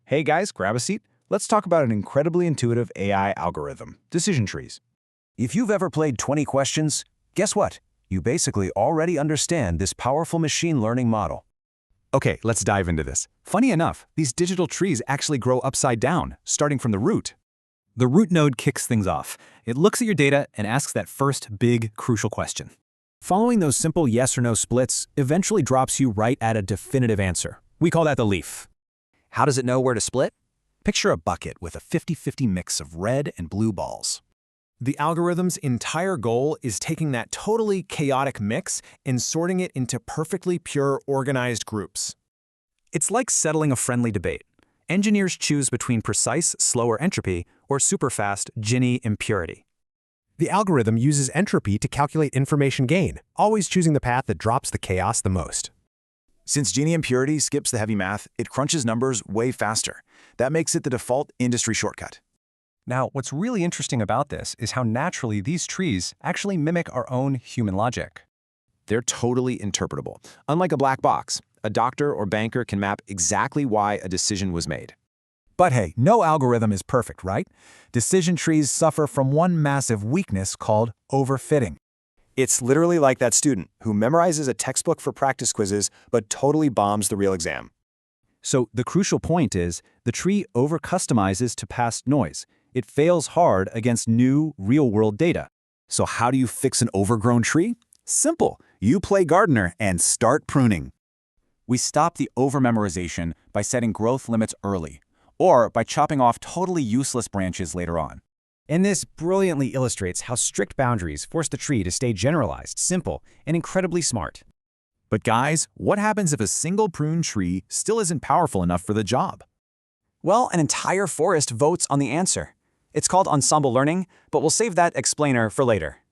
Hey guys, grab a seat. Let's talk about an incredibly intuitive AI algorithm, decision trees. If you've ever played 20 questions, guess what? You basically already understand this powerful machine learning model. Okay, let's dive into this. Funny enough, these digital trees actually grow upside down, starting from the root. The root node kicks things off. It looks at your data and asks that first big, crucial question. Following those simple yes or no splits eventually drops you right at a definitive answer. We call that the leaf. How does it know where to split? Picture a bucket with a 50-50 mix of red and blue balls. The algorithm's entire goal is taking that totally chaotic mix and sorting it into perfectly pure, organized groups. It's like settling a friendly debate. Engineers choose between precise, slower entropy or super-fast Gini impurity. The algorithm uses entropy to calculate information gain, always choosing the path that drops the chaos the most. Since Gini Impurity skips the heavy math, it crunches numbers way faster. That makes it the default industry shortcut. Now, what's really interesting about this is how naturally these trees actually mimic our own human logic. They're totally interpretable. Unlike a black box, a doctor or banker can map exactly why a decision was made. But hey, no algorithm is perfect, right? Decision trees suffer from one massive weakness called overfitting. It's literally like that student who memorizes a textbook for practice quizzes but totally bombs the real exam. So the crucial point is the tree over-customizes to past noise. It fails hard against new, real-world data. So how do you fix an overgrown tree? Simple. You play gardener and start pruning. We stop the over-memorization by setting growth limits early, or by chopping off totally useless branches later on. And this brilliantly illustrates how strict boundaries force the tree to stay generalized, simple, and incredibly smart. But guys, what happens if a single prune tree still isn't powerful enough for the job? Well, an entire forest votes on the answer. It's called ensemble learning, but we'll save that explainer for later.